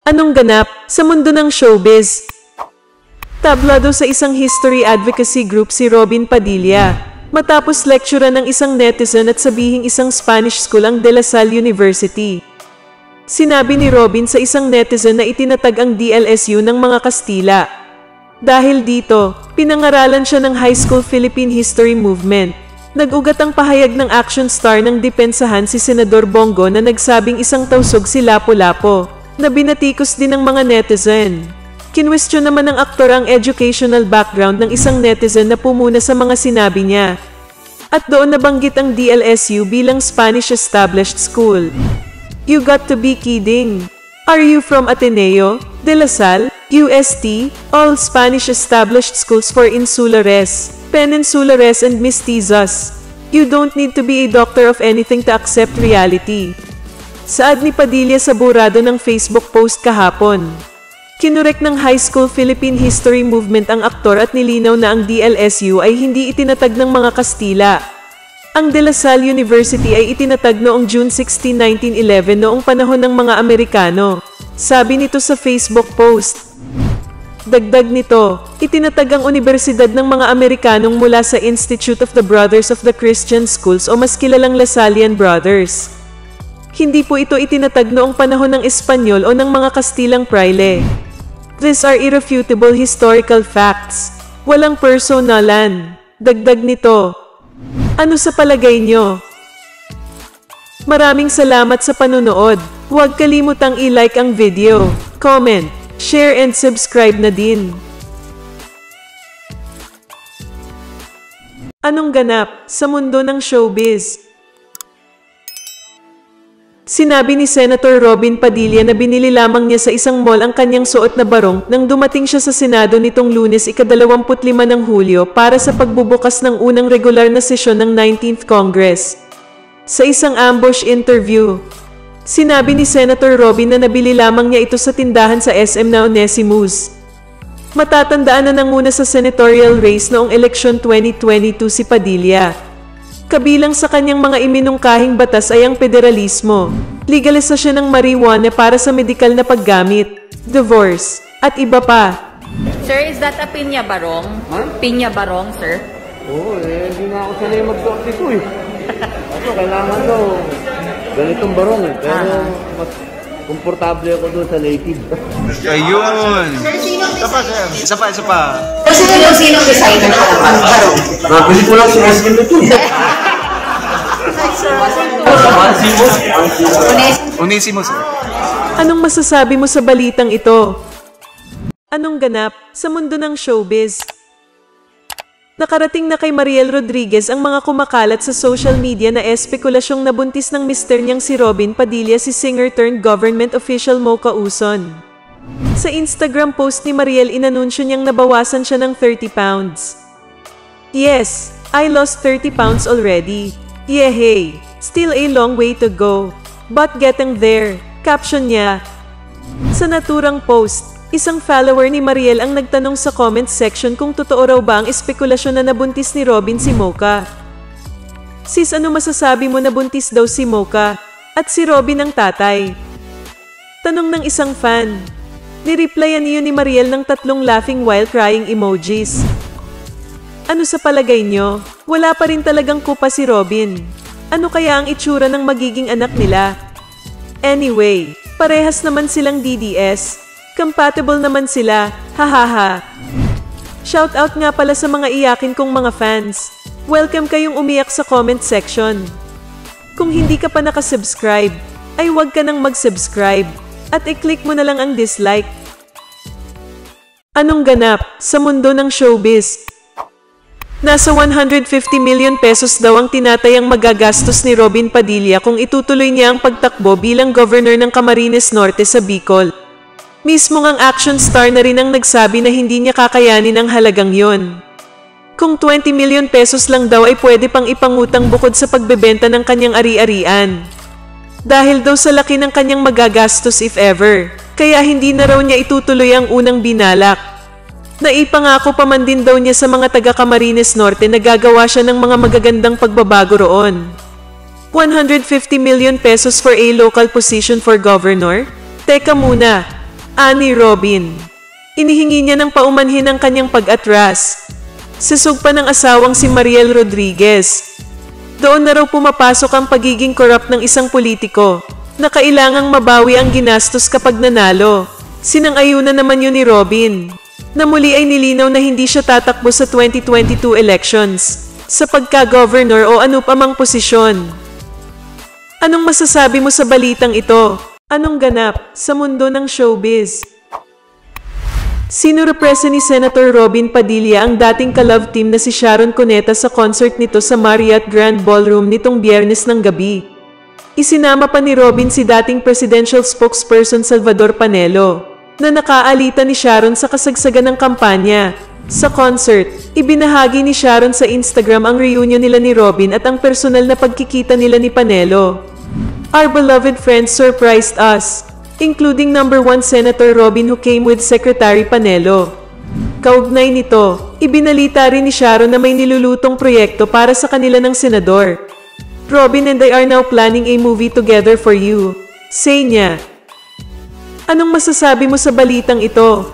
Anong ganap sa mundo ng showbiz? Tablado sa isang history advocacy group si Robin Padilla, matapos lecturean ng isang netizen at sabihing isang Spanish school ang De La Salle University. Sinabi ni Robin sa isang netizen na itinatag ang DLSU ng mga Kastila. Dahil dito, pinangaralan siya ng High School Philippine History Movement. Nag-ugat ang pahayag ng action star ng depensahan si Senador Bongo na nagsabing isang tausog si Lapu-Lapu, na binatikos din ng mga netizen. Kinwestiyon naman ng aktor ang educational background ng isang netizen na pumuna sa mga sinabi niya. At doon nabanggit ang DLSU bilang Spanish established school. You got to be kidding. Are you from Ateneo, De La Salle, UST, all Spanish established schools for insulares, peninsulares and mestizos? You don't need to be a doctor of anything to accept reality. Saad ni Padilla sa burado ng Facebook post kahapon. Kinurek ng High School Philippine History Movement ang aktor at nilinaw na ang DLSU ay hindi itinatag ng mga Kastila. Ang De La Salle University ay itinatag noong June 16, 1911 noong panahon ng mga Amerikano. Sabi nito sa Facebook post. Dagdag nito, itinatag ang universidad ng mga Amerikanong mula sa Institute of the Brothers of the Christian Schools o mas kilalang Lasallian Brothers. Hindi po ito itinatag noong panahon ng Espanyol o ng mga Kastilang Praile. These are irrefutable historical facts. Walang personalan. Dagdag nito. Ano sa palagay nyo? Maraming salamat sa panunood. Huwag kalimutang i-like ang video, comment, share and subscribe na din. Anong ganap sa mundo ng showbiz? Sinabi ni Senator Robin Padilla na binili lamang niya sa isang mall ang kanyang suot na barong nang dumating siya sa Senado nitong Lunes ika-25 ng Hulyo para sa pagbubukas ng unang regular na sesyon ng 19th Congress. Sa isang ambush interview, sinabi ni Senator Robin na nabili lamang niya ito sa tindahan sa SM na Onesimus. Matatandaan na nanguna sa senatorial race noong eleksyon 2022 si Padilla. Kabilang sa kanyang mga iminungkahing batas ay ang federalismo, legalisasyon ng marijuana para sa medikal na paggamit, divorce, at iba pa. Sir, is that a pinya barong? Huh? Pinya barong, sir? Oo, hindi na ako sanay magsuot nito eh. Ako, kailangan daw ganitong barong eh. Pero mas komportable ako doon sa native. Ayun! Isa pa. Sino designer ka naman? Barong? Nakabili ko lang si Asmin nito eh. Onesimus. Anong masasabi mo sa balitang ito? Anong ganap sa mundo ng showbiz? Nakarating na kay Mariel Rodriguez ang mga kumakalat sa social media na espekulasyong nabuntis ng mister niyang si Robin Padilla si singer-turned-government official Mocha Uson. Sa Instagram post ni Mariel inanunsyo niyang nabawasan siya ng 30 pounds. Yes, I lost 30 pounds already. Yehey, still a long way to go. But getting there, caption niya. Sa naturang post, isang follower ni Mariel ang nagtanong sa comment section kung totoo raw ba ang espekulasyon na nabuntis ni Robin si Mocha. Sis, ano masasabi mo na buntis daw si Mocha at si Robin ang tatay? Tanong ng isang fan. Nireplyan niyo ni Mariel ng 3 laughing while crying emojis. Ano sa palagay nyo? Wala pa rin talagang kupa si Robin. Ano kaya ang itsura ng magiging anak nila? Anyway, parehas naman silang DDS. Compatible naman sila, hahaha. Shoutout nga pala sa mga iyakin kong mga fans. Welcome kayong umiyak sa comment section. Kung hindi ka pa nakasubscribe, ay huwag ka nang mag-subscribe. At i-click mo na lang ang dislike. Anong ganap sa mundo ng showbiz? Nasa 150 million pesos daw ang tinatayang magagastos ni Robin Padilla kung itutuloy niya ang pagtakbo bilang governor ng Camarines Norte sa Bicol. Mismo ang action star na rin ang nagsabi na hindi niya kakayanin ang halagang yon. Kung 20 million pesos lang daw ay pwede pang ipangutang bukod sa pagbebenta ng kanyang ari-arian. Dahil daw sa laki ng kanyang magagastos if ever, kaya hindi na raw niya itutuloy ang unang binalak. Naipangako pa man din daw niya sa mga taga Camarines Norte na gagawa siya ng mga magagandang pagbabago roon. 150 million pesos for a local position for governor? Teka muna, Ani Robin. Inihingi niya ng paumanhin ang kanyang pag-atras. Sasugpa ng asawang si Mariel Rodriguez. Doon na raw pumapasok ang pagiging corrupt ng isang politiko na kailangang mabawi ang ginastos kapag nanalo. Sinang-ayunan naman yun ni Robin, na muli ay nilinaw na hindi siya tatakbo sa 2022 elections sa pagka-governor o ano pa mang posisyon. Anong masasabi mo sa balitang ito? Anong ganap sa mundo ng showbiz? Sinurepresa ni Senator Robin Padilla ang dating ka-love team na si Sharon Cuneta sa concert nito sa Marriott Grand Ballroom nitong Biyernes ng gabi. Isinama pa ni Robin si dating presidential spokesperson Salvador Panelo, na nakaalita ni Sharon sa kasagsagan ng kampanya. Sa concert, ibinahagi ni Sharon sa Instagram ang reunion nila ni Robin at ang personal na pagkikita nila ni Panelo. Our beloved friends surprised us, including number 1 Senator Robin who came with Secretary Panelo. Kaugnay nito, ibinalita rin ni Sharon na may nilulutong proyekto para sa kanila ng senador. Robin and I are now planning a movie together for you, say niya. Anong masasabi mo sa balitang ito?